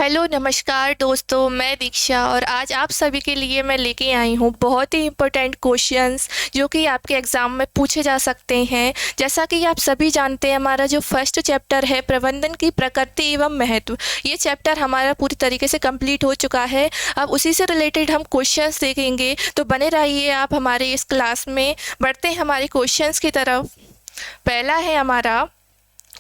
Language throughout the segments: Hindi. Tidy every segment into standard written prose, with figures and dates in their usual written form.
हेलो नमस्कार दोस्तों, मैं दीक्षा और आज आप सभी के लिए मैं लेके आई हूँ बहुत ही इम्पोर्टेंट क्वेश्चंस जो कि आपके एग्ज़ाम में पूछे जा सकते हैं। जैसा कि आप सभी जानते हैं, हमारा जो फर्स्ट चैप्टर है प्रबंधन की प्रकृति एवं महत्व, ये चैप्टर हमारा पूरी तरीके से कंप्लीट हो चुका है। अब उसी से रिलेटेड हम क्वेश्चंस देखेंगे, तो बने रहिए आप हमारे इस क्लास में। बढ़ते हैं हमारे क्वेश्चंस की तरफ। पहला है हमारा,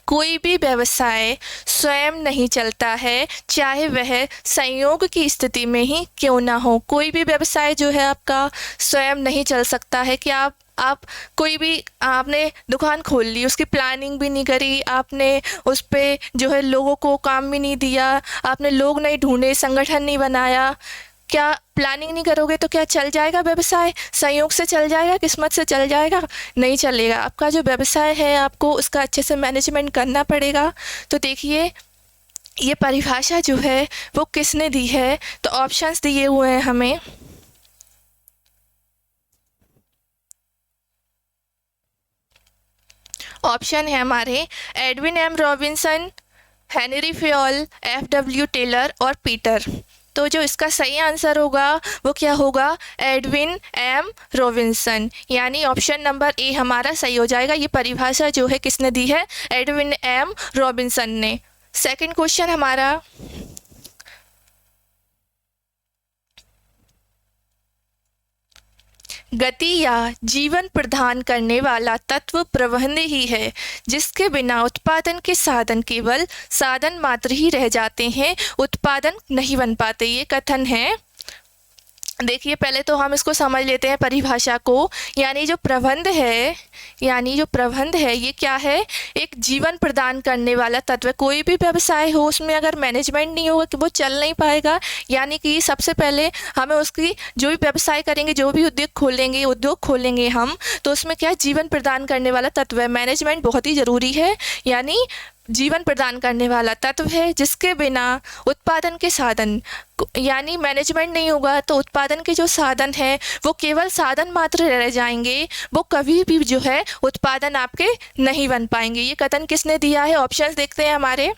कोई भी व्यवसाय स्वयं नहीं चलता है, चाहे वह संयोग की स्थिति में ही क्यों ना हो। कोई भी व्यवसाय जो है आपका स्वयं नहीं चल सकता है कि आप कोई भी आपने दुकान खोल ली, उसकी प्लानिंग भी नहीं करी आपने, उस पर जो है लोगों को काम भी नहीं दिया आपने, लोग नहीं ढूंढे, संगठन नहीं बनाया। क्या प्लानिंग नहीं करोगे तो क्या चल जाएगा व्यवसाय? संयोग से चल जाएगा, किस्मत से चल जाएगा? नहीं चलेगा। आपका जो व्यवसाय है आपको उसका अच्छे से मैनेजमेंट करना पड़ेगा। तो देखिए ये परिभाषा जो है वो किसने दी है, तो ऑप्शंस दिए हुए हैं हमें। ऑप्शन है हमारे Edwin M Robinson, Henry Fayol, FW. Taylor और पीटर। तो जो इसका सही आंसर होगा वो क्या होगा? एडविन एम रॉबिन्सन, यानी ऑप्शन नंबर ए हमारा सही हो जाएगा। ये परिभाषा जो है किसने दी है? एडविन एम रॉबिन्सन ने। सेकंड क्वेश्चन हमारा, गति या जीवन प्रदान करने वाला तत्व प्रबंध ही है, जिसके बिना उत्पादन के साधन केवल साधन मात्र ही रह जाते हैं, उत्पादन नहीं बन पाते। ये कथन है। देखिए पहले तो हम इसको समझ लेते हैं परिभाषा को। यानी जो प्रबंध है ये क्या है? एक जीवन प्रदान करने वाला तत्व। कोई भी व्यवसाय हो उसमें अगर मैनेजमेंट नहीं होगा कि वो चल नहीं पाएगा। यानी कि सबसे पहले हमें उसकी जो भी व्यवसाय करेंगे, जो भी उद्योग खोलेंगे हम, तो उसमें क्या जीवन प्रदान करने वाला तत्व है। मैनेजमेंट बहुत ही ज़रूरी है। यानी जीवन प्रदान करने वाला तत्व है जिसके बिना उत्पादन के साधन, यानी मैनेजमेंट नहीं होगा तो उत्पादन के जो साधन हैं वो केवल साधन मात्र रह जाएंगे, वो कभी भी जो है उत्पादन आपके नहीं बन पाएंगे। ये कथन किसने दिया है? ऑप्शंस देखते हैं हमारे।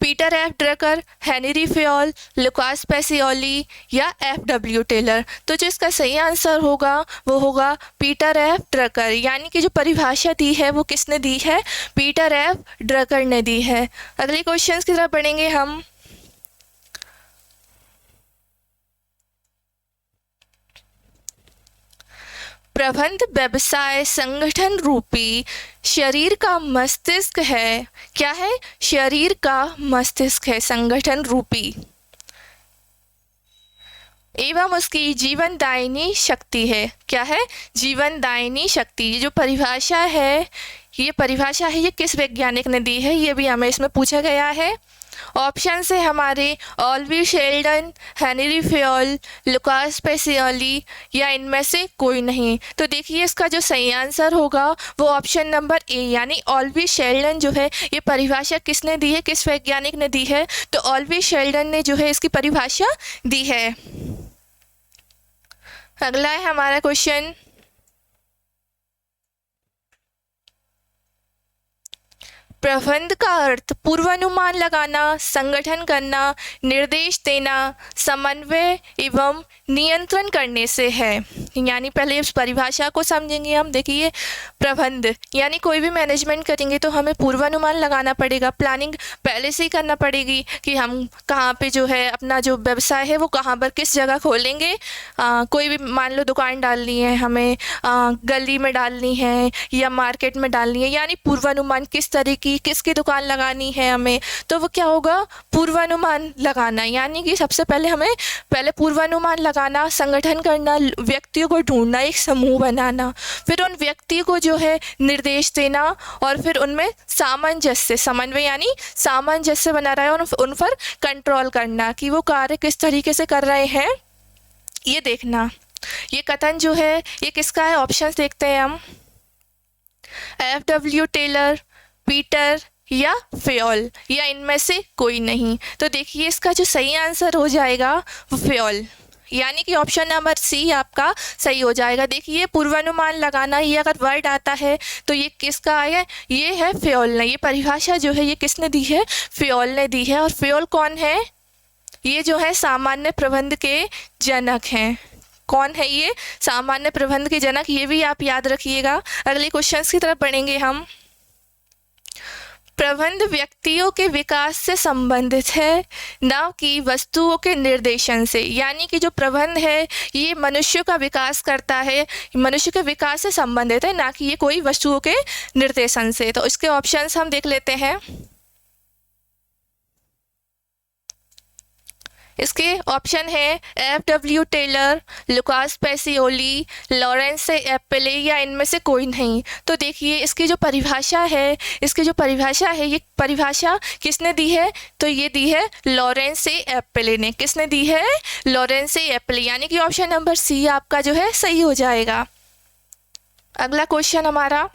Peter F Drucker, Henry Fayol, Lucas Pacioli या एफ.डब्ल्यू. टेलर। तो जो इसका सही आंसर होगा वो होगा पीटर एफ ड्रकर। यानी कि जो परिभाषा दी है वो किसने दी है? पीटर एफ ड्रकर ने दी है। अगले क्वेश्चन की तरफ बढ़ेंगे हम। प्रबंध व्यवसाय संगठन रूपी शरीर का मस्तिष्क है। क्या है? शरीर का मस्तिष्क है, संगठन रूपी, एवं उसकी जीवनदायिनी शक्ति है। क्या है? जीवनदायिनी शक्ति। ये जो परिभाषा है ये किस वैज्ञानिक ने दी है? ये भी हमें इसमें पूछा गया है। ऑप्शन से हमारे Oliver Sheldon, Henri Fayol, Lucas Pacioli या इनमें से कोई नहीं। तो देखिए इसका जो सही आंसर होगा वो ऑप्शन नंबर ए, यानी ऑल्वी शेल्डन जो है। ये परिभाषा किसने दी है, किस वैज्ञानिक ने दी है? तो ऑल्वी शेल्डन ने जो है इसकी परिभाषा दी है। अगला है हमारा क्वेश्चन, प्रबंध का अर्थ पूर्वानुमान लगाना, संगठन करना, निर्देश देना, समन्वय एवं नियंत्रण करने से है। यानी पहले इस परिभाषा को समझेंगे हम। देखिए प्रबंध यानी कोई भी मैनेजमेंट करेंगे तो हमें पूर्वानुमान लगाना पड़ेगा, प्लानिंग पहले से ही करना पड़ेगी कि हम कहाँ पे जो है अपना जो व्यवसाय है वो कहाँ पर किस जगह खोलेंगे। कोई भी मान लो दुकान डालनी है हमें, गली में डालनी है या मार्केट में डालनी है, यानी पूर्वानुमान किस तरह की किसकी दुकान लगानी है हमें, तो वो क्या होगा? पूर्वानुमान लगाना। यानी कि सबसे पहले हमें पूर्वानुमान लगाना, संगठन करना, व्यक्तियों को ढूंढना, एक समूह बनाना, फिर उन व्यक्तियों को जो है निर्देश देना और फिर उनमें सामंजस्य, समन्वय यानी सामंजस्य बना रहा है और उन पर कंट्रोल करना कि वो कार्य किस तरीके से कर रहे हैं, ये देखना। ये कथन जो है ये किसका है? ऑप्शंस देखते हैं हम। एफ.डब्ल्यू. टेलर, पीटर या फ्योल या इनमें से कोई नहीं। तो देखिए इसका जो सही आंसर हो जाएगा वो फ्योल, यानी कि ऑप्शन नंबर सी आपका सही हो जाएगा। देखिए पूर्वानुमान लगाना, ये अगर वर्ड आता है तो ये किसका है, ये है फ्योल ने। ये परिभाषा जो है ये किसने दी है, फ्योल ने दी है। और फ्योल कौन है, ये जो है सामान्य प्रबंध के जनक हैं। कौन है ये, सामान्य प्रबंध के जनक, ये भी आप याद रखिएगा। अगले क्वेश्चंस की तरफ बढ़ेंगे हम। प्रबंध व्यक्तियों के विकास से संबंधित है, न कि वस्तुओं के निर्देशन से। यानी कि जो प्रबंध है ये मनुष्य का विकास करता है, मनुष्य के विकास से संबंधित है, ना कि ये कोई वस्तुओं के निर्देशन से। तो इसके ऑप्शंस हम देख लेते हैं। इसके ऑप्शन है F.W. Taylor, Lucas Pacioli, Lawrence Appley, या इनमें से कोई नहीं। तो देखिए इसकी जो परिभाषा है, ये परिभाषा किसने दी है, तो ये दी है लॉरेंस एप्पले ने। किसने दी है, लॉरेंस एप्पले, यानी कि ऑप्शन नंबर सी आपका जो है सही हो जाएगा। अगला क्वेश्चन हमारा,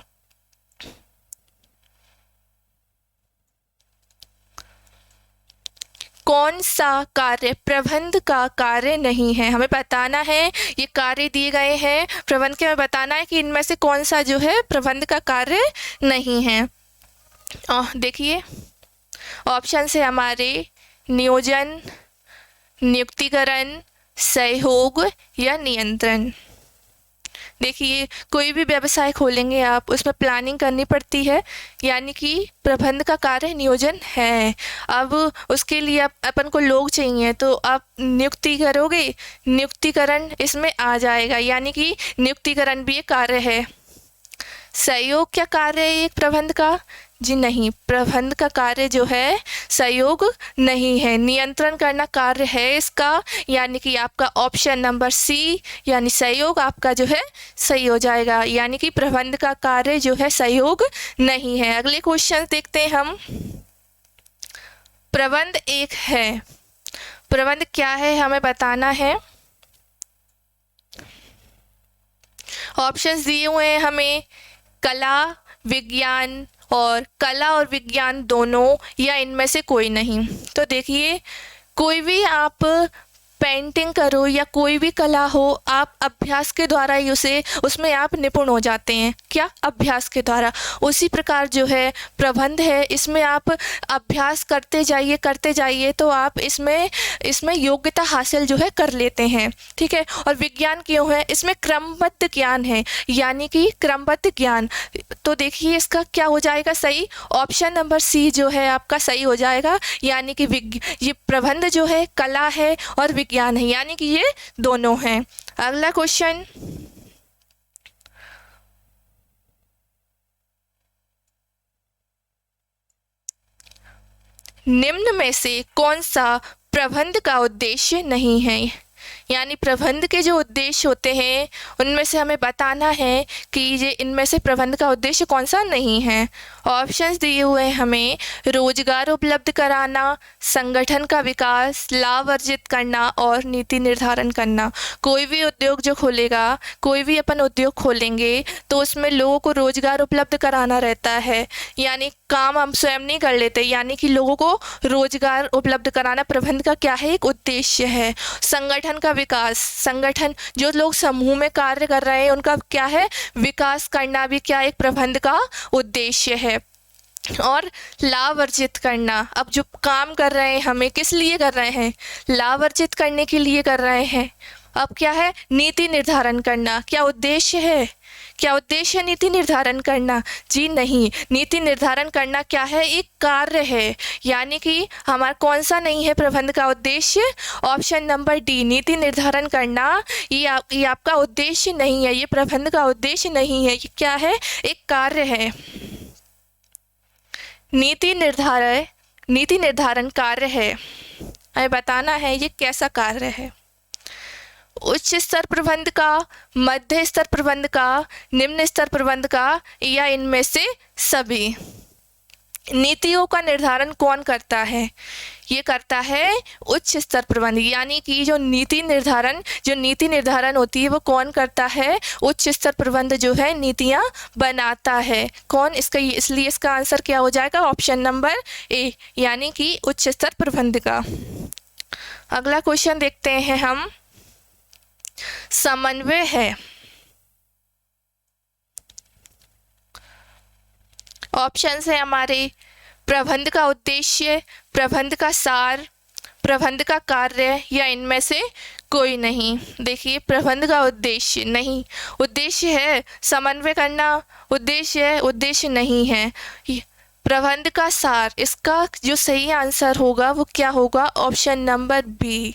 कौन सा कार्य प्रबंध का कार्य नहीं है। हमें बताना है, ये कार्य दिए गए हैं प्रबंध के, हमें बताना है कि इनमें से कौन सा जो है प्रबंध का कार्य नहीं है। देखिए ऑप्शन है हमारे नियोजन, नियुक्तिकरण, सहयोग या नियंत्रण। देखिए कोई भी व्यवसाय खोलेंगे आप, उसमें प्लानिंग करनी पड़ती है, यानी कि प्रबंध का कार्य नियोजन है। अब उसके लिए अपन को लोग चाहिए, तो आप नियुक्ति करोगे, नियुक्तिकरण इसमें आ जाएगा, यानी कि नियुक्तिकरण भी एक कार्य है। सहयोग क्या कार्य है एक प्रबंध का, जी नहीं, प्रबंध का कार्य जो है सहयोग नहीं है, नियंत्रण करना कार्य है इसका, यानी कि आपका ऑप्शन नंबर सी यानी सहयोग आपका जो है सही हो जाएगा। यानी कि प्रबंध का कार्य जो है सहयोग नहीं है। अगले क्वेश्चन देखते हैं हम। प्रबंध एक है, प्रबंध क्या है हमें बताना है। ऑप्शंस दिए हुए हैं हमें, कला, विज्ञान, और कला और विज्ञान दोनों, या इनमें से कोई नहीं। तो देखिए कोई भी आप पेंटिंग करो या कोई भी कला हो, आप अभ्यास के द्वारा ही उसमें आप निपुण हो जाते हैं। क्या, अभ्यास के द्वारा। उसी प्रकार जो है प्रबंध है, इसमें आप अभ्यास करते जाइए तो आप इसमें योग्यता हासिल जो है कर लेते हैं, ठीक है। और विज्ञान क्यों है, इसमें क्रमबद्ध ज्ञान है, यानी कि क्रमबद्ध ज्ञान। तो देखिए इसका क्या हो जाएगा सही, ऑप्शन नंबर सी जो है आपका सही हो जाएगा। यानी कि ये प्रबंध जो है कला है और विज्ञान है, यानी कि ये दोनों हैं। अगला क्वेश्चन, निम्न में से कौन सा प्रबंध का उद्देश्य नहीं है। यानी प्रबंध के जो उद्देश्य होते हैं उनमें से हमें बताना है कि ये इनमें से प्रबंध का उद्देश्य कौन सा नहीं है। ऑप्शंस दिए हुए हैं हमें, रोजगार उपलब्ध कराना, संगठन का विकास, लाभ अर्जित करना और नीति निर्धारण करना। कोई भी उद्योग जो खोलेगा, कोई भी अपन उद्योग खोलेंगे तो उसमें लोगों को रोजगार उपलब्ध कराना रहता है, यानी काम हम स्वयं नहीं कर लेते, यानी कि लोगों को रोजगार उपलब्ध कराना प्रबंध का क्या है, एक उद्देश्य है। संगठन का विकास, संगठन जो लोग समूह में कार्य कर रहे हैं उनका क्या है, विकास करना भी क्या एक प्रबंध का उद्देश्य है। और लाभ अर्जित करना, अब जो काम कर रहे हैं हमें किस लिए कर रहे हैं, लाभ अर्जित करने के लिए कर रहे हैं। अब क्या है, नीति निर्धारण करना, क्या उद्देश्य है, क्या उद्देश्य है नीति निर्धारण करना, जी नहीं, नीति निर्धारण करना क्या है, एक कार्य है। यानी कि हमारा कौन सा नहीं है प्रबंध का उद्देश्य, ऑप्शन नंबर डी, नीति निर्धारण करना ये आपका उद्देश्य नहीं है, ये प्रबंध का उद्देश्य नहीं है, ये क्या है, एक कार्य है। नीति निर्धारण कार्य है, हमें बताना है ये कैसा कार्य है। उच्च स्तर प्रबंध का, मध्य स्तर प्रबंध का, निम्न स्तर प्रबंध का, या इनमें से सभी। नीतियों का निर्धारण कौन करता है, ये करता है उच्च स्तर प्रबंध। यानी कि जो नीति निर्धारण होती है वो कौन करता है, उच्च स्तर प्रबंध जो है नीतियां बनाता है। कौन, इसका इसलिए इसका आंसर क्या हो जाएगा, ऑप्शन नंबर ए, यानी कि उच्च स्तर प्रबंध का। अगला क्वेश्चन देखते हैं हम। समन्वय है। ऑप्शंस है हमारे प्रबंध का उद्देश्य, प्रबंध का सार, प्रबंध का कार्य या इनमें से कोई नहीं। देखिए, प्रबंध का उद्देश्य नहीं, उद्देश्य है समन्वय करना, उद्देश्य है, उद्देश्य नहीं है। प्रबंध का सार, इसका जो सही आंसर होगा वो क्या होगा? Option number B.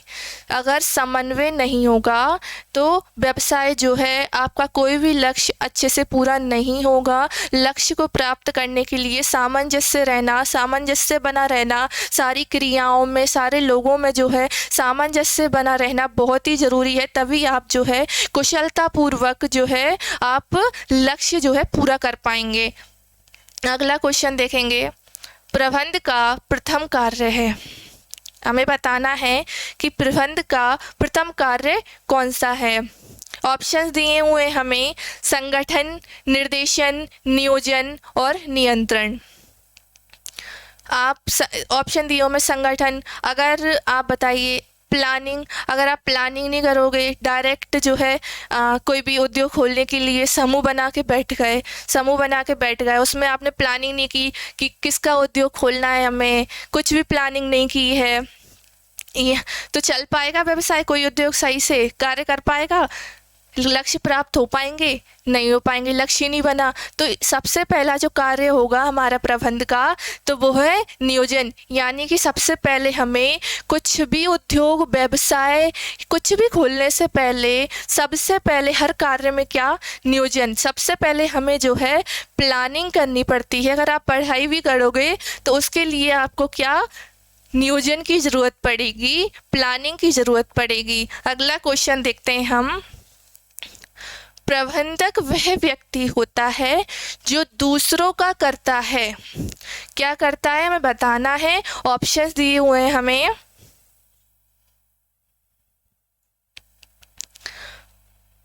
अगर समन्वय नहीं होगा तो व्यवसाय जो है आपका कोई भी लक्ष्य अच्छे से पूरा नहीं होगा। लक्ष्य को प्राप्त करने के लिए सामंजस्य रहना, सामंजस्य बना रहना, सारी क्रियाओं में, सारे लोगों में जो है सामंजस्य बना रहना बहुत ही ज़रूरी है। तभी आप जो है कुशलतापूर्वक जो है आप लक्ष्य जो है पूरा कर पाएंगे। अगला क्वेश्चन देखेंगे, प्रबंध का प्रथम कार्य है। हमें बताना है कि प्रबंध का प्रथम कार्य कौन सा है। ऑप्शंस दिए हुए हमें संगठन, निर्देशन, नियोजन और नियंत्रण। आप ऑप्शन दिए हुए संगठन, अगर आप बताइए प्लानिंग, अगर आप प्लानिंग नहीं करोगे, डायरेक्ट जो है कोई भी उद्योग खोलने के लिए समूह बना के बैठ गए, उसमें आपने प्लानिंग नहीं की कि किसका उद्योग खोलना है, हमें कुछ भी प्लानिंग नहीं की है, ये तो चल पाएगा व्यवसाय? कोई उद्योग सही से कार्य कर पाएगा? लक्ष्य प्राप्त हो पाएंगे? नहीं हो पाएंगे, लक्ष्य नहीं बना। तो सबसे पहला जो कार्य होगा हमारा प्रबंध का, तो वो है नियोजन। यानी कि सबसे पहले हमें कुछ भी उद्योग, व्यवसाय, कुछ भी खोलने से पहले सबसे पहले हर कार्य में क्या? नियोजन। सबसे पहले हमें जो है प्लानिंग करनी पड़ती है। अगर आप पढ़ाई भी करोगे तो उसके लिए आपको क्या? नियोजन की ज़रूरत पड़ेगी, प्लानिंग की ज़रूरत पड़ेगी। अगला क्वेश्चन देखते हैं हम, प्रबंधक वह व्यक्ति होता है जो दूसरों का करता है। क्या करता है हमें बताना है। ऑप्शंस दिए हुए हैं हमें,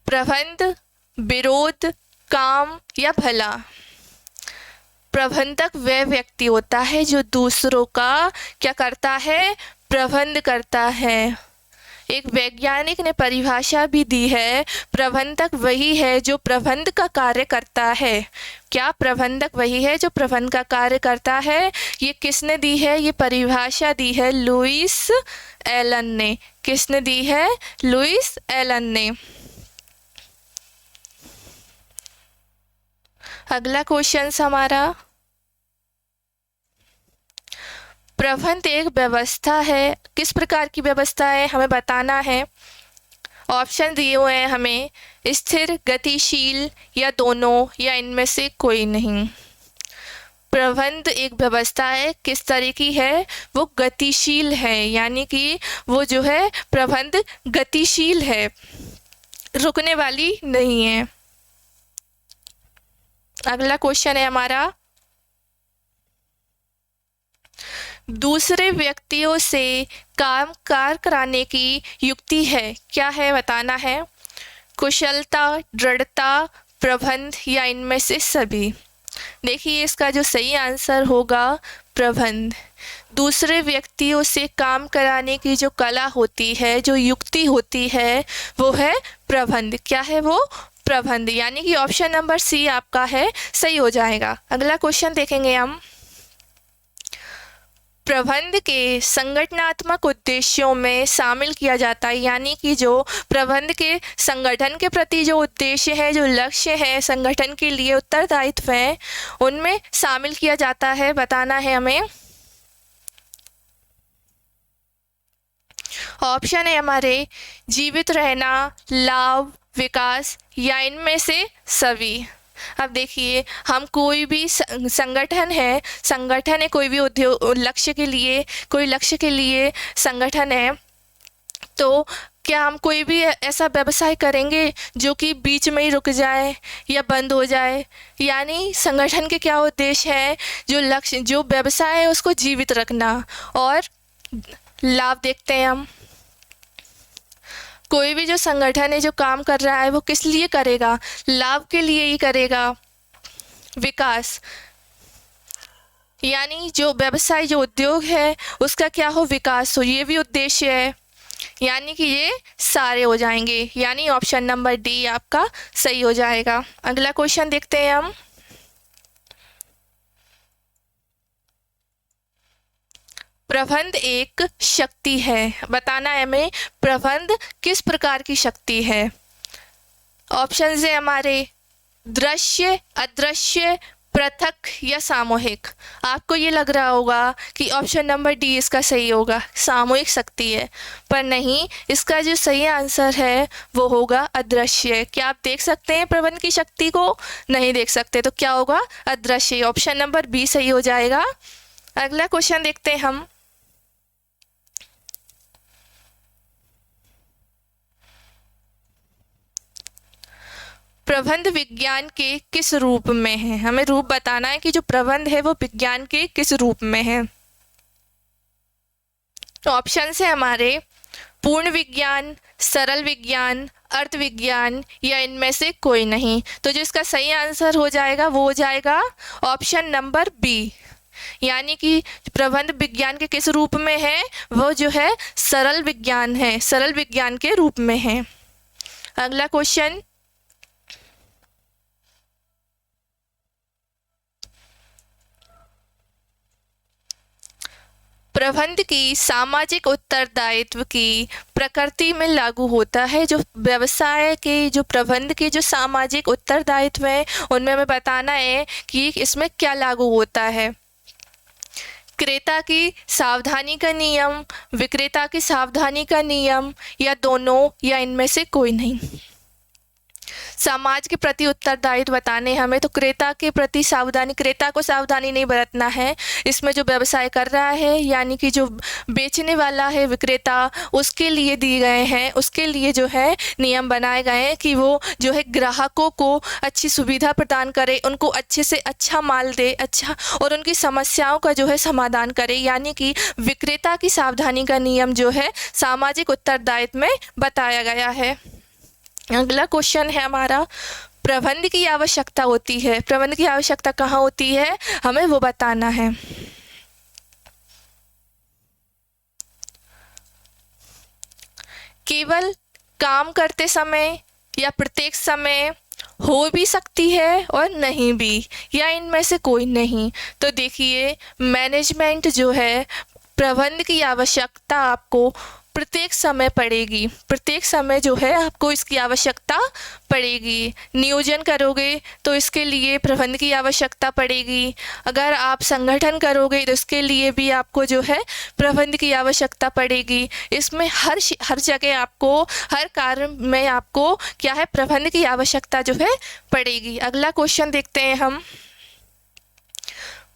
प्रबंध, विरोध, काम या भला। प्रबंधक वह व्यक्ति होता है जो दूसरों का क्या करता है? प्रबंध करता है। एक वैज्ञानिक ने परिभाषा भी दी है, प्रबंधक वही है जो प्रबंध का कार्य करता है। क्या? प्रबंधक वही है जो प्रबंध का कार्य करता है। ये किसने दी है? ये परिभाषा दी है लुईस एलन ने। किसने दी है? लुईस एलन ने। अगला क्वेश्चन हमारा, प्रबंध एक व्यवस्था है। किस प्रकार की व्यवस्था है हमें बताना है। ऑप्शन दिए हुए हैं हमें, स्थिर, गतिशील या दोनों या इनमें से कोई नहीं। प्रबंध एक व्यवस्था है, किस तरह की है? वो गतिशील है। यानी कि वो जो है प्रबंध गतिशील है, रुकने वाली नहीं है। अगला क्वेश्चन है हमारा, दूसरे व्यक्तियों से काम कार कराने की युक्ति है। क्या है बताना है। कुशलता, दृढ़ता, प्रबंध या इनमें से सभी। देखिए, इसका जो सही आंसर होगा प्रबंध। दूसरे व्यक्तियों से काम कराने की जो कला होती है, जो युक्ति होती है, वो है प्रबंध। क्या है वो? प्रबंध। यानी कि ऑप्शन नंबर सी आपका है, सही हो जाएगा। अगला क्वेश्चन देखेंगे हम, प्रबंध के संगठनात्मक उद्देश्यों में शामिल किया जाता है। यानी कि जो प्रबंध के संगठन के प्रति जो उद्देश्य है, जो लक्ष्य है, संगठन के लिए उत्तरदायित्व है, उनमें शामिल किया जाता है। बताना है हमें। ऑप्शन है हमारे, जीवित रहना, लाभ, विकास या इनमें से सभी। अब देखिए, हम कोई भी संगठन है कोई भी उद्योग लक्ष्य के लिए, कोई लक्ष्य के लिए संगठन है, तो क्या हम कोई भी ऐसा व्यवसाय करेंगे जो कि बीच में ही रुक जाए या बंद हो जाए? यानी संगठन के क्या उद्देश्य है? जो लक्ष्य, जो व्यवसाय है उसको जीवित रखना और लाभ देखते हैं हम। कोई भी जो संगठन है, जो काम कर रहा है, वो किस लिए करेगा? लाभ के लिए ही करेगा। विकास, यानी जो व्यवसाय, जो उद्योग है, उसका क्या हो? विकास हो, ये भी उद्देश्य है। यानी कि ये सारे हो जाएंगे, यानी ऑप्शन नंबर डी आपका सही हो जाएगा। अगला क्वेश्चन देखते हैं हम। प्रबंध एक शक्ति है, बताना है हमें प्रबंध किस प्रकार की शक्ति है। ऑप्शन है हमारे दृश्य, अदृश्य, पृथक या सामूहिक। आपको ये लग रहा होगा कि ऑप्शन नंबर डी इसका सही होगा, सामूहिक शक्ति है, पर नहीं, इसका जो सही आंसर है वो होगा अदृश्य। क्या आप देख सकते हैं प्रबंध की शक्ति को? नहीं देख सकते, तो क्या होगा? अदृश्य। ऑप्शन नंबर बी सही हो जाएगा। अगला क्वेश्चन देखते हैं हम। प्रबंध विज्ञान के किस रूप में है? हमें रूप बताना है कि जो प्रबंध है वो विज्ञान के किस रूप में है। तो ऑप्शन है हमारे पूर्ण विज्ञान, सरल विज्ञान, अर्थ विज्ञान या इनमें से कोई नहीं। तो जो इसका सही आंसर हो जाएगा वो हो जाएगा ऑप्शन नंबर बी, यानी कि प्रबंध विज्ञान के किस रूप में है? वो जो है सरल विज्ञान है, सरल विज्ञान के रूप में है। अगला क्वेश्चन। प्रबंध की सामाजिक उत्तरदायित्व की प्रकृति में लागू होता है। जो व्यवसाय के जो प्रबंध के जो सामाजिक उत्तरदायित्व है उनमें हमें बताना है कि इसमें क्या लागू होता है। क्रेता की सावधानी का नियम, विक्रेता की सावधानी का नियम या दोनों या इनमें से कोई नहीं। समाज के प्रति उत्तरदायित्व बताने हमें, तो क्रेता के प्रति सावधानी, क्रेता को सावधानी नहीं बरतना है इसमें जो व्यवसाय कर रहा है, यानी कि जो बेचने वाला है विक्रेता, उसके लिए दिए गए हैं, उसके लिए जो है नियम बनाए गए हैं कि वो जो है ग्राहकों को अच्छी सुविधा प्रदान करे, उनको अच्छे से अच्छा माल दे, अच्छा, और उनकी समस्याओं का जो है समाधान करे। यानी कि विक्रेता की सावधानी का नियम जो है सामाजिक उत्तरदायित्व में बताया गया है। अगला क्वेश्चन है हमारा, प्रबंध की आवश्यकता होती है, प्रबंध की आवश्यकता कहाँ होती है हमें वो बताना है। केवल काम करते समय या प्रत्येक समय, हो भी सकती है और नहीं भी, या इनमें से कोई नहीं। तो देखिए मैनेजमेंट जो है, प्रबंध की आवश्यकता आपको प्रत्येक समय पड़ेगी, प्रत्येक समय जो है आपको इसकी आवश्यकता पड़ेगी। नियोजन करोगे तो इसके लिए प्रबंध की आवश्यकता पड़ेगी। अगर आप संगठन करोगे तो इसके लिए भी आपको जो है प्रबंध की आवश्यकता पड़ेगी। इसमें हर जगह आपको, हर कार्य में आपको क्या है, प्रबंध की आवश्यकता जो है पड़ेगी। अगला क्वेश्चन देखते हैं हम।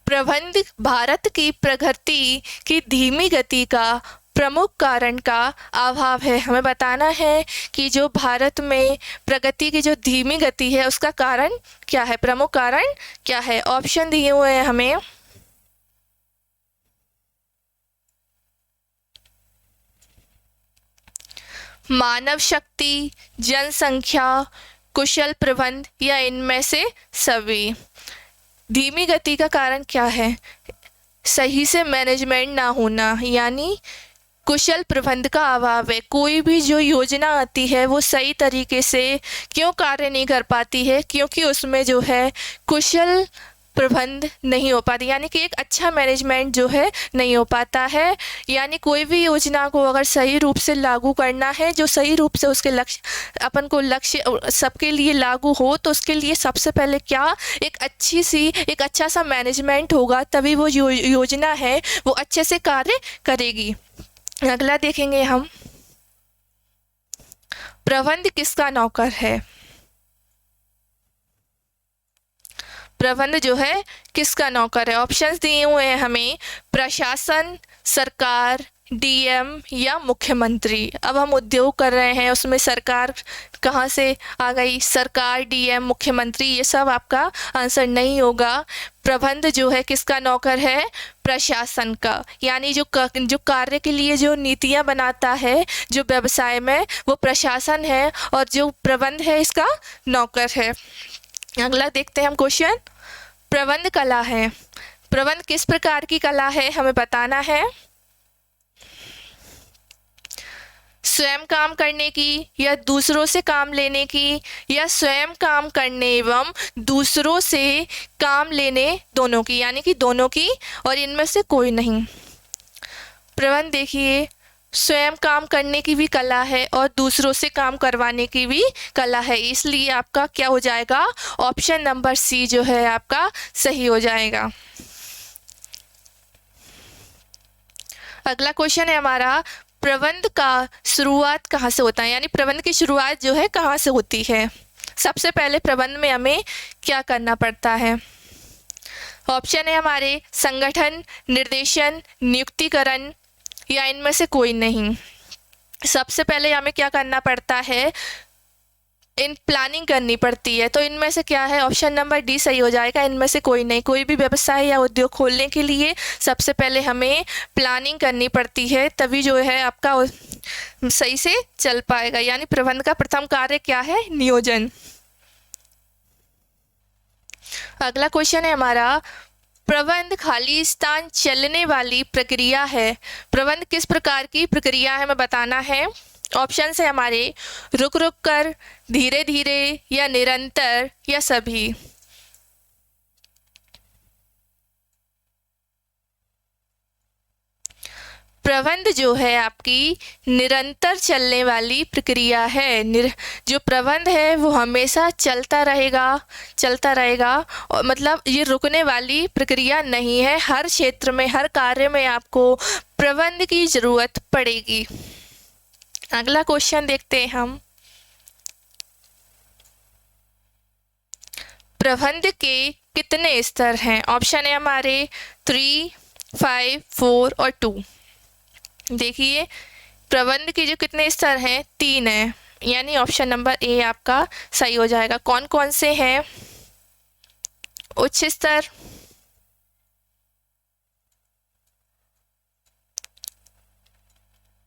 प्रबंध भारत की प्रगति की धीमी गति का प्रमुख कारण का अभाव है। हमें बताना है कि जो भारत में प्रगति की जो धीमी गति है उसका कारण क्या है, प्रमुख कारण क्या है। ऑप्शन दिए हुए हैं हमें। मानव शक्ति, जनसंख्या, कुशल प्रबंध या इनमें से सभी। धीमी गति का कारण क्या है? सही से मैनेजमेंट ना होना, यानी कुशल प्रबंध का अभाव है। कोई भी जो योजना आती है वो सही तरीके से क्यों कार्य नहीं कर पाती है? क्योंकि उसमें जो है कुशल प्रबंध नहीं हो पाती, यानी कि एक अच्छा मैनेजमेंट जो है नहीं हो पाता है। यानी कोई भी योजना को अगर सही रूप से लागू करना है, जो सही रूप से उसके लक्ष्य, अपन को लक्ष्य सबके लिए लागू हो, तो उसके लिए सबसे पहले क्या, एक अच्छा सा मैनेजमेंट होगा, तभी वो योजना है वो अच्छे से कार्य करेगी। अगला देखेंगे हम, प्रबंध किसका नौकर है? प्रबंध जो है किसका नौकर है? ऑप्शंस दिए हुए हैं हमें। प्रशासन, सरकार, डीएम या मुख्यमंत्री। अब हम उद्योग कर रहे हैं, उसमें सरकार कहाँ से आ गई? सरकार, डीएम, मुख्यमंत्री, ये सब आपका आंसर नहीं होगा। प्रबंध जो है किसका नौकर है? प्रशासन का, यानी जो कार्य के लिए जो नीतियाँ बनाता है जो व्यवसाय में, वो प्रशासन है, और जो प्रबंध है इसका नौकर है। अगला देखते हैं हम क्वेश्चन। प्रबंध कला है, प्रबंध किस प्रकार की कला है हमें बताना है। स्वयं काम करने की या दूसरों से काम लेने की या स्वयं काम करने एवं दूसरों से काम लेने दोनों की, यानी कि दोनों की और इनमें से कोई नहीं। प्रबंध देखिए, स्वयं काम करने की भी कला है और दूसरों से काम करवाने की भी कला है, इसलिए आपका क्या हो जाएगा, ऑप्शन नंबर सी जो है आपका सही हो जाएगा। अगला क्वेश्चन है हमारा, प्रबंध का शुरुआत कहाँ से होता है, यानी प्रबंध की शुरुआत जो है कहाँ से होती है। सबसे पहले प्रबंध में हमें क्या करना पड़ता है। ऑप्शन है हमारे संगठन, निर्देशन, नियुक्तिकरण या इनमें से कोई नहीं। सबसे पहले हमें क्या करना पड़ता है, इन प्लानिंग करनी पड़ती है, तो इनमें से क्या है, ऑप्शन नंबर डी सही हो जाएगा। इनमें से कोई नहीं। कोई भी व्यवसाय या उद्योग खोलने के लिए सबसे पहले हमें प्लानिंग करनी पड़ती है, तभी जो है आपका सही से चल पाएगा। यानी प्रबंध का प्रथम कार्य क्या है, नियोजन। अगला क्वेश्चन है हमारा, प्रबंध खाली स्थान चलने वाली प्रक्रिया है। प्रबंध किस प्रकार की प्रक्रिया है हमें बताना है। ऑप्शन है हमारे रुक रुक कर, धीरे धीरे या निरंतर या सभी। प्रबंध जो है आपकी निरंतर चलने वाली प्रक्रिया है। जो प्रबंध है वो हमेशा चलता रहेगा और मतलब ये रुकने वाली प्रक्रिया नहीं है। हर क्षेत्र में, हर कार्य में आपको प्रबंध की ज़रूरत पड़ेगी। अगला क्वेश्चन देखते हैं हम, प्रबंध के कितने स्तर हैं। ऑप्शन है हमारे 3, 5, 4 और 2। देखिए प्रबंध के जो कितने स्तर हैं, 3 हैं, यानी ऑप्शन नंबर ए आपका सही हो जाएगा। कौन कौन से हैं, उच्च स्तर,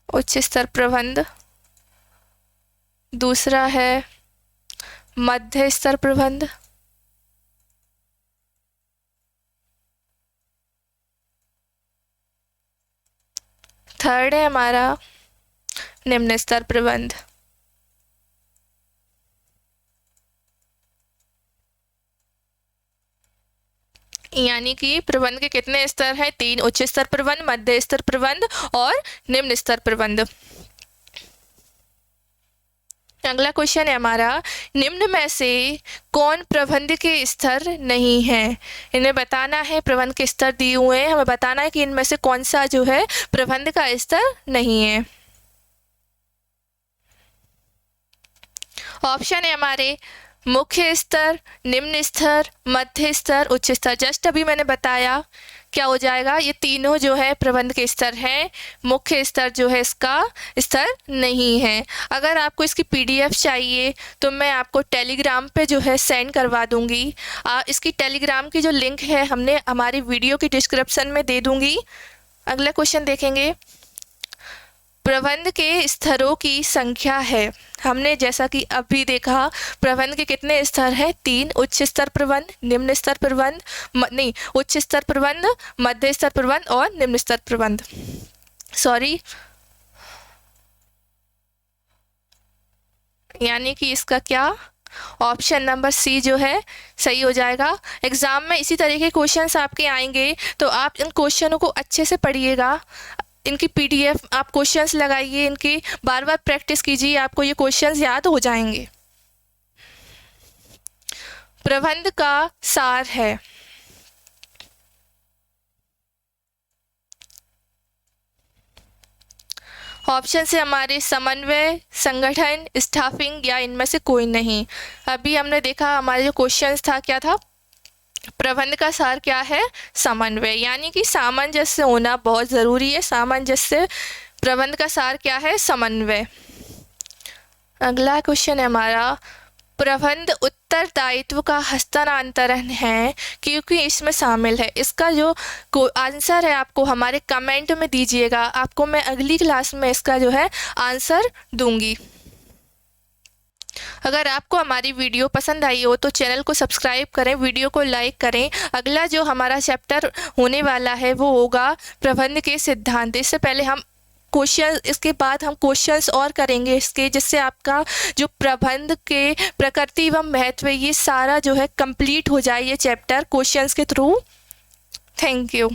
उच्च स्तर प्रबंध, दूसरा है मध्य स्तर प्रबंध, थर्ड है हमारा निम्न स्तर प्रबंध। यानी कि प्रबंध के कितने स्तर हैं, 3, उच्च स्तर प्रबंध, मध्य स्तर प्रबंध और निम्न स्तर प्रबंध। अगला क्वेश्चन है हमारा, निम्न में से कौन प्रबंध के स्तर नहीं है। इन्हें बताना है, प्रबंध के स्तर दिए हुए हैं, हमें बताना है कि इनमें से कौन सा जो है प्रबंध का स्तर नहीं है। ऑप्शन है हमारे मुख्य स्तर, निम्न स्तर, मध्य स्तर, उच्च स्तर। जस्ट अभी मैंने बताया क्या हो जाएगा, ये तीनों जो है प्रबंध के स्तर हैं। मुख्य स्तर जो है इसका स्तर नहीं है। अगर आपको इसकी पीडीएफ चाहिए तो मैं आपको टेलीग्राम पे जो है सेंड करवा दूंगी। इसकी टेलीग्राम की जो लिंक है हमने हमारी वीडियो की डिस्क्रिप्शन में दे दूंगी। अगला क्वेश्चन देखेंगे, प्रबंध के स्तरों की संख्या है। हमने जैसा कि अभी देखा प्रबंध के कितने स्तर हैं, 3, उच्च स्तर प्रबंध, निम्न स्तर प्रबंध, उच्च स्तर प्रबंध, मध्य स्तर प्रबंध और निम्न स्तर प्रबंध। यानी कि इसका क्या, ऑप्शन नंबर सी जो है सही हो जाएगा। एग्जाम में इसी तरह के क्वेश्चंस आपके आएंगे, तो आप इन क्वेश्चनों को अच्छे से पढ़िएगा। इनकी पीडीएफ आप क्वेश्चंस लगाइए, इनकी बार बार प्रैक्टिस कीजिए, आपको ये क्वेश्चंस याद हो जाएंगे। प्रबंध का सार है। ऑप्शन से हमारे समन्वय, संगठन, स्टाफिंग या इनमें से कोई नहीं। अभी हमने देखा हमारे जो क्वेश्चंस था क्या था, प्रबंध का सार क्या है, समन्वय, यानी कि सामंजस्य होना बहुत ज़रूरी है। सामंजस्य, प्रबंध का सार क्या है, समन्वय। अगला क्वेश्चन है हमारा, प्रबंध उत्तरदायित्व का हस्तांतरण है क्योंकि इसमें शामिल है। इसका जो आंसर है आपको हमारे कमेंट में दीजिएगा, आपको मैं अगली क्लास में इसका जो है आंसर दूंगी। अगर आपको हमारी वीडियो पसंद आई हो तो चैनल को सब्सक्राइब करें, वीडियो को लाइक करें। अगला जो हमारा चैप्टर होने वाला है वो होगा प्रबंध के सिद्धांत। इससे पहले हम क्वेश्चन इसके बाद हम क्वेश्चंस और करेंगे इसके, जिससे आपका जो प्रबंध के प्रकृति एवं महत्व ये सारा जो है कंप्लीट हो जाए ये चैप्टर क्वेश्चंस के थ्रू। Thank you.